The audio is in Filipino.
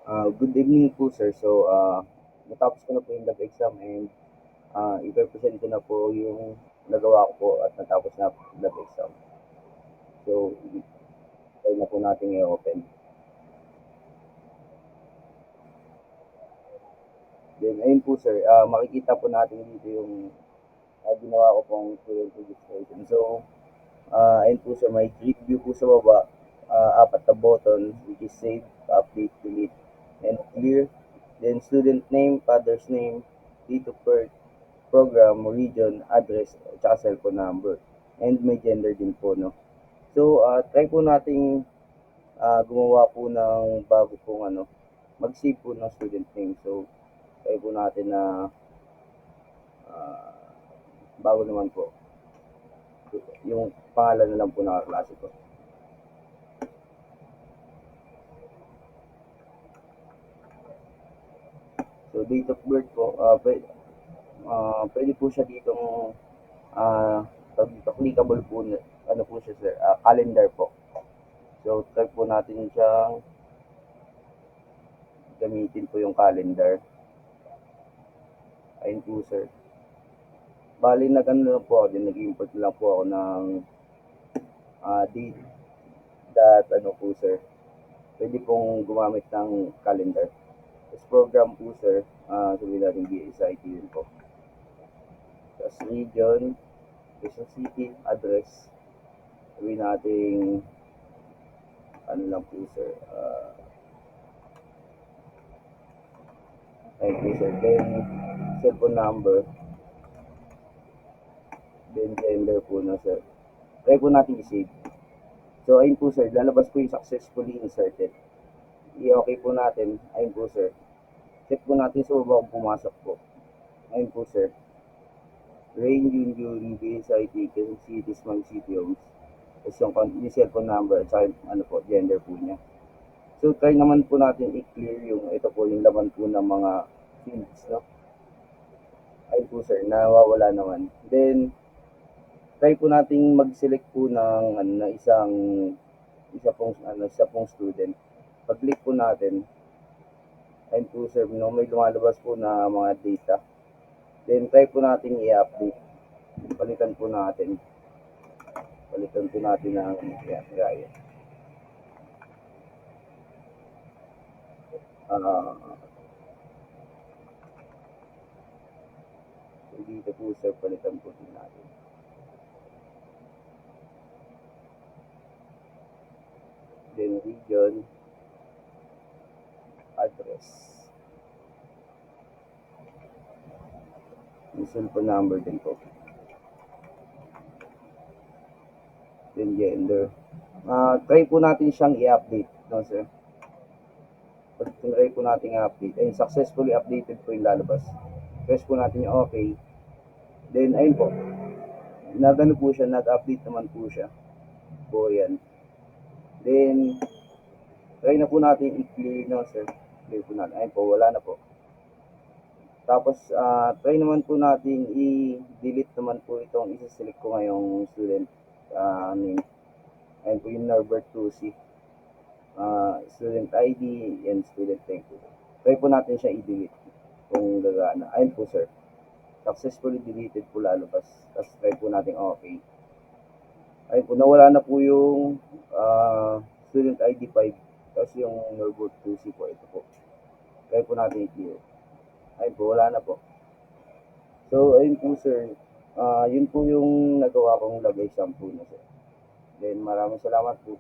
Good evening po, sir. So, natapos ko na po yung lab exam and i-present ko na po yung nagawa ko po at natapos na po yung lab exam. So, try na po natin i-open. Then, ayun po, sir. Makikita po natin dito yung ginawa ko pong student registration. So, ayun po, sir. May click view po sa baba. Apat na button, which is save, update, delete, and clear. Then, student name, father's name, date of birth, program, region, address, at saka cellphone number. And may gender din po, no? So, try po nating gumawa po ng bago pong mag-save po ng student name. So, try po natin na ah, bago naman po. Yung pangalan na lang po ng klase ko. So, date of birth po, pwede po siya ditong clickable po, ano po siya sir, calendar po. So, try po natin siyang gamitin po yung calendar. Ayun po sir. Bali nag-ano lang po ako din, nag-import lang po ako ng date that ano po sir. Pwede pong gumamit ng calendar. Tapos program po sir, sabihin natin BSIT yun po. Tapos region, Quezon City, address. Sabihin natin, ano lang po sir, ayun po sir. Then, cellphone number, then gender po na sir. Try po natin i-save. So, ayun po sir, lalabas po yung successfully inserted. I-okay po natin. Ayun po sir. Check po natin sa baba kung pumasok po. Ayun po sir. Rain, Yun, BSIT, Quezon City, Small City Homes. Tapos yung cellphone number at saka ano po, gender po niya. So, try naman po natin i-clear yung, ito po yung laman po ng mga fields, no? Ayun po sir, nawawala naman. Then, try po nating mag-select po ng na isa pong student. Pag-click po natin, ayun po sir, no, may lumalabas po na mga data. Then, try po nating i-update. Palitan po natin. Palitan po natin ng yan, gaya. Ah, so dito po sir, palitan po din natin. Then, region, address. Yung cellphone number din po. Then, gender. Try po natin siyang i-update, no sir? Pag try po natin i-update, ay successfully updated po yung lalabas. Press po natin yung okay. Then, ayun po, nagano po siya, nag-update naman po siya. Po yan. Then, try na po natin i-clear, no sir? Clear po natin. Ayun po, wala na po. Tapos, try naman po natin i-delete naman po itong isa-select ko ngayong student name. Ayun po yung Norbert Tusi. Student ID and student name po. Try po natin siya i-delete kung gagana. Ayun po sir. Successfully deleted po lalabas. Tapos try po natin okay. Ayun po, nawala na po yung student ID 5. Tapos yung Norbert Tusi po, ito po. Try po natin i-clear. Ayun po, wala na po. So, ayun po sir. Yun po yung nagawa kong lagay shampoo na sir. Then, maraming salamat po.